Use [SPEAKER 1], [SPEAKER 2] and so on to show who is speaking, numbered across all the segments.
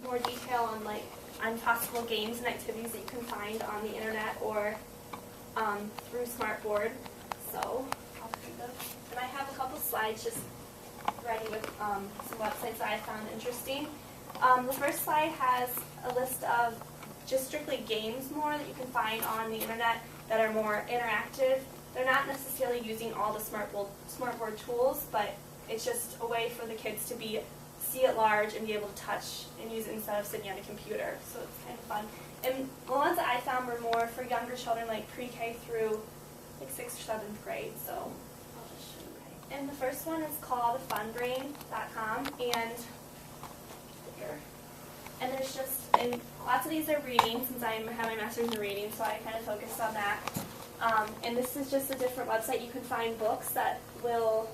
[SPEAKER 1] more detail on possible games and activities that you can find on the internet or through Smartboard. So I'll do those. And I have a couple slides just ready with some websites that I found interesting. The first slide has a list of just strictly games more that you can find on the internet that are more interactive. They're not necessarily using all the Smartboard tools, but it's just a way for the kids to see it large and be able to touch and use it instead of sitting at a computer. So it's kind of fun. And the ones that I found were more for younger children, like pre-K through like 6th or 7th grade. So I'll just show you. And the first one is called funbrain.com, and there's and lots of these are reading, since I have my master's in reading, so I kind of focused on that. And this is just a different website. You can find books that will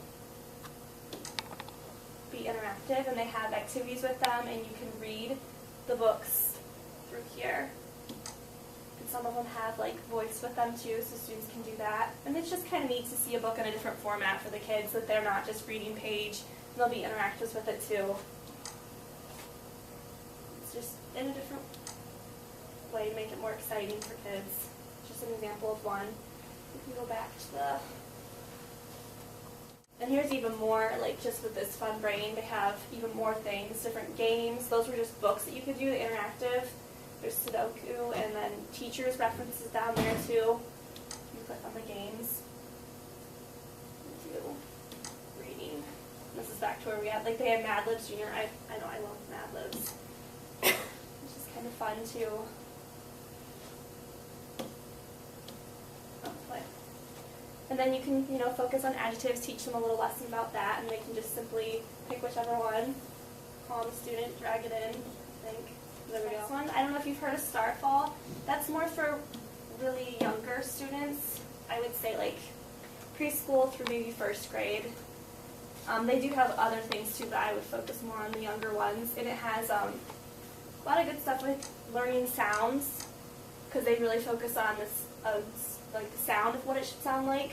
[SPEAKER 1] be interactive, and they have activities with them, and you can read the books through here. And some of them have like voice with them too, so students can do that. And it's just kind of neat to see a book in a different format for the kids, that they're not just reading page, and there'll be interactives with it too. It's just in a different way to make it more exciting for kids. Just an example of one. We can go back to and here's even more, like just with this Fun Brain, they have even more things, different games. Those were just books that you could do, the interactive. There's Sudoku, and then teachers' references down there too. You click on the games. Do reading. This is back to where we had, like they had Mad Libs Junior. I know I love Mad Libs. It's just kind of fun too. And then you can, focus on adjectives, teach them a little lesson about that, and they can just simply pick whichever one, call the student, drag it in, I think. There we go. Next one, I don't know if you've heard of Starfall. That's more for really younger students. I would say like preschool through maybe 1st grade. They do have other things too, but I would focus more on the younger ones. And it has a lot of good stuff with learning sounds, because they really focus on this, like the sound of what it should sound like.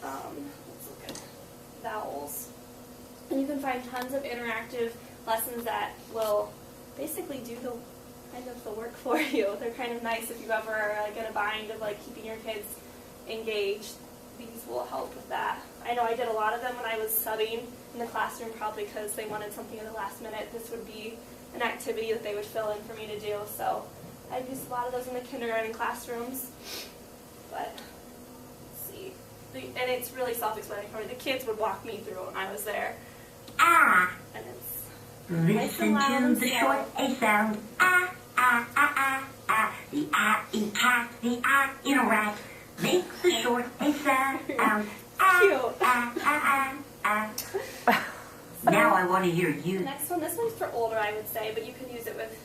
[SPEAKER 1] Let's look at vowels. And you can find tons of interactive lessons that will basically do the work for you. They're kind of nice if you ever are like in a bind of like keeping your kids engaged. These will help with that. I know I did a lot of them when I was subbing in the classroom, probably because they wanted something in the last minute. This would be an activity that they would fill in for me to do. So I've used a lot of those in the kindergarten classrooms, but let's see. And it's really self-explanatory. The kids would walk me through it when I was there.
[SPEAKER 2] Ah.
[SPEAKER 1] And it's
[SPEAKER 2] listen to the short A sound. Ah, ah, ah, ah, ah. The ah, the ah, the ah. Interact. Make the short A sound. Ah, ah, ah, ah, ah. Now I want to hear you.
[SPEAKER 1] The next one, this one's for older, I would say, but you could use it with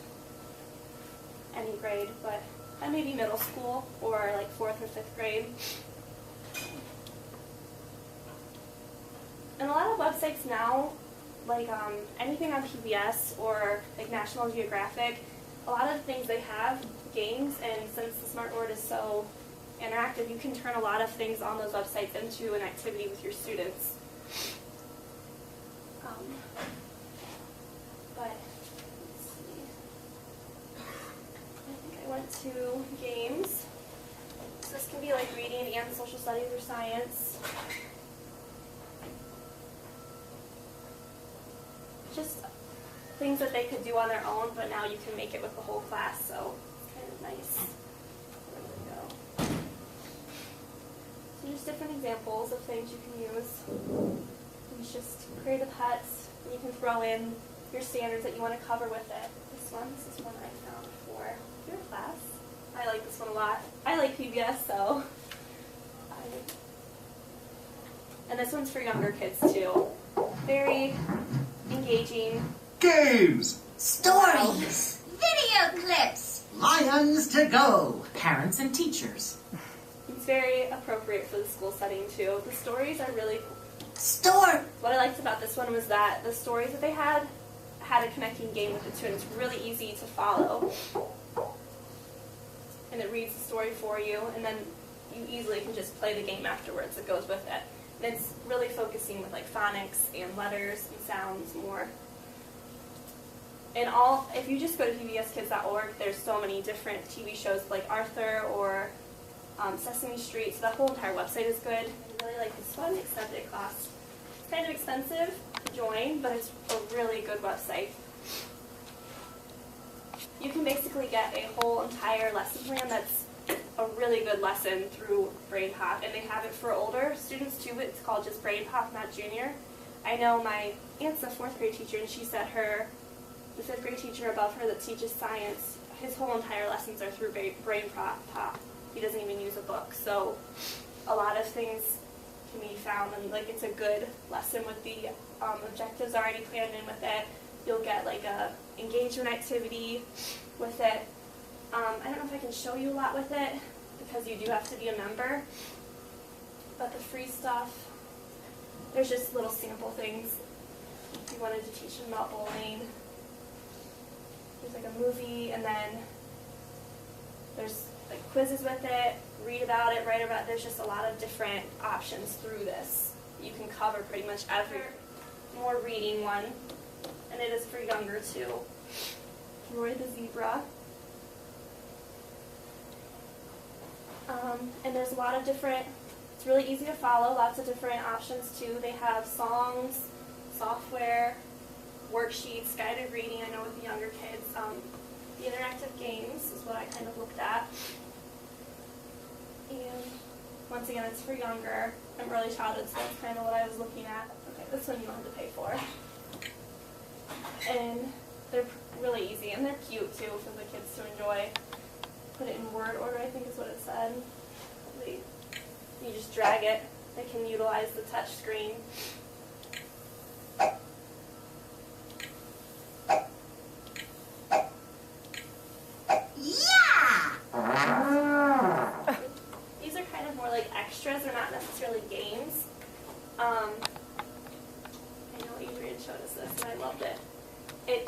[SPEAKER 1] any grade, but maybe middle school or like 4th or 5th grade. And a lot of websites now, like anything on PBS or like National Geographic, a lot of the things they have games, and since the Smartboard is so interactive, you can turn a lot of things on those websites into an activity with your students. But let's see. I think I went to games. So this can be like reading and social studies or science. Just things that they could do on their own, but now you can make it with the whole class, so it's kind of nice. There we go. So just different examples of things you can use. You just create a pet, and you can throw in your standards that you want to cover with it. This is one I found for your class. I like this one a lot. I like PBS, so. And this one's for younger kids too. Very engaging.
[SPEAKER 3] Games!
[SPEAKER 2] Stories! Video clips!
[SPEAKER 3] Lions to go!
[SPEAKER 4] Parents and teachers.
[SPEAKER 1] It's very appropriate for the school setting too. The stories are really What I liked about this one was that the stories that they had a connecting game with it too, and it's really easy to follow. And it reads the story for you, and then you easily can just play the game afterwards that goes with it. And it's really focusing with like phonics and letters and sounds more. And if you just go to pbskids.org, there's so many different TV shows like Arthur or Sesame Street, so the whole entire website is good. I really like this one, except it costs, it's kind of expensive to join, but it's a really good website. You can basically get a whole entire lesson plan that's a really good lesson through BrainPop, and they have it for older students too. It's called just BrainPop, not Junior. I know my aunt's a 4th grade teacher, and she said the 5th grade teacher above her that teaches science, his whole entire lessons are through BrainPop. He doesn't even use a book, so a lot of things can be found, and like it's a good lesson with the objectives already planned in with it. You'll get like a engagement activity with it. I don't know if I can show you a lot with it because you do have to be a member, but the free stuff, there's just little sample things. If you wanted to teach them about bowling, there's like a movie, and then there's like quizzes with it, read about it, write about it. There's just a lot of different options through this. You can cover pretty much every more reading one, and it is for younger too. Roy the Zebra. And there's a lot of different, it's really easy to follow, lots of different options too. They have songs, software, worksheets, guided reading, I know with the younger kids. The interactive games is what I kind of looked at. And once again, it's for younger and early childhood, so that's kind of what I was looking at. Okay, this one you don't have to pay for. And they're really easy, and they're cute too for the kids to enjoy. Put it in word order, I think is what it said. You just drag it. They can utilize the touch screen. These are kind of more like extras. They're not necessarily games. I know Adrian showed us this, and I loved it.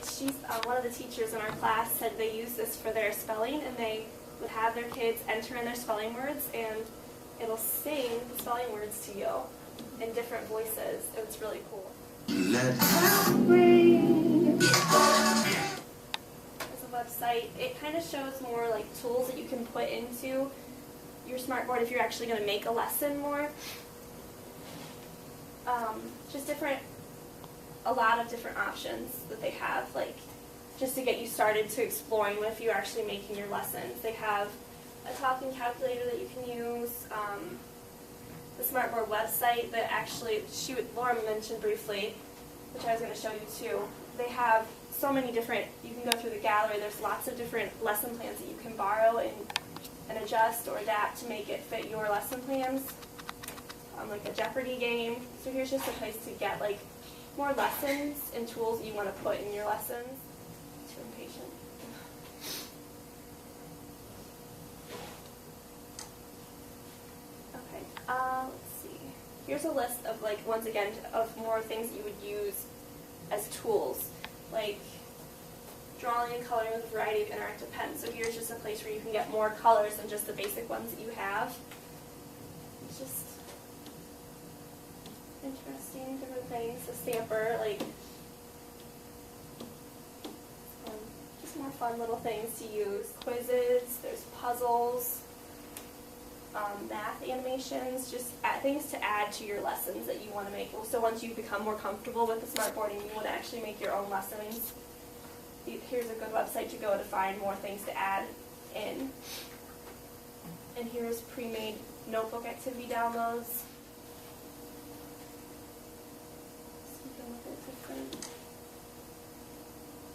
[SPEAKER 1] She's one of the teachers in our class said they use this for their spelling, and they would have their kids enter in their spelling words, and it'll sing the spelling words to you in different voices. It's really cool. There's a website. It kind of shows more like tools that you can put into your smartboard if you're actually going to make a lesson more. Just a lot of different options that they have, like just to get you started to exploring if you're actually making your lessons. They have a talking calculator that you can use, the Smartboard website that actually Laura mentioned briefly, which I was going to show you too. They have so many different, you can go through the gallery, there's lots of different lesson plans that you can borrow and adjust or adapt to make it fit your lesson plans, like a Jeopardy game. So here's just a place to get like more lessons and tools that you want to put in your lessons. Too impatient. Okay, let's see. Here's a list of like, once again, of more things that you would use as tools, like drawing and coloring with a variety of interactive pens. So here's just a place where you can get more colors than just the basic ones that you have. It's just interesting, different things. A stamper, like just more fun little things to use. Quizzes, there's puzzles, math animations, just things to add to your lessons that you want to make. So once you become more comfortable with the smartboarding, you want to actually make your own lessons. Here's a good website to go to find more things to add in. And here's pre-made notebook activity downloads.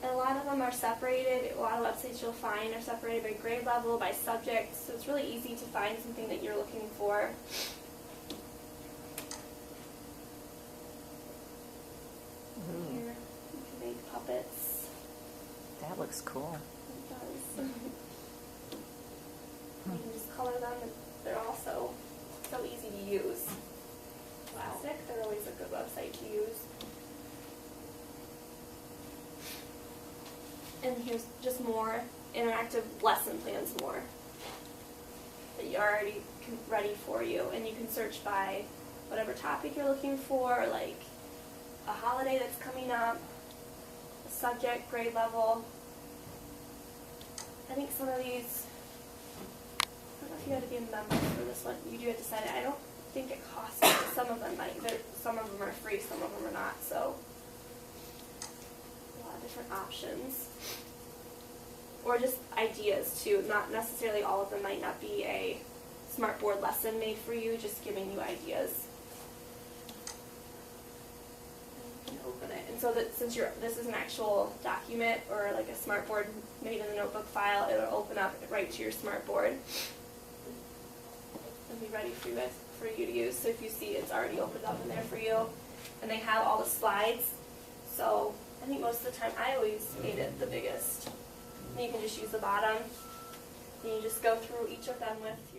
[SPEAKER 1] And a lot of them are separated. A lot of websites you'll find are separated by grade level, by subject, so it's really easy to find something that you're looking for. Here, you can make puppets.
[SPEAKER 4] That looks cool.
[SPEAKER 1] It does. You can just color them, and they're also so easy to use. Plastic, they're always a good website to use. And here's just more interactive lesson plans that you already ready for you. And you can search by whatever topic you're looking for, like a holiday that's coming up. subject, grade level. I think some of these, I don't know if you had to be a member for this one. You do have to sign it. I don't think it costs you. Some of them might. Some of them are free, some of them are not. So a lot of different options. Or just ideas too. Not necessarily all of them might not be a Smartboard lesson made for you, just giving you ideas. And you can open it. And so that since this is an actual document or like a Smartboard made in a notebook file, it'll open up right to your Smartboard and be ready for you to use. So if you see it's already opened up in there for you. And they have all the slides. So I think most of the time I always made it the biggest. And you can just use the bottom. And you just go through each of them with your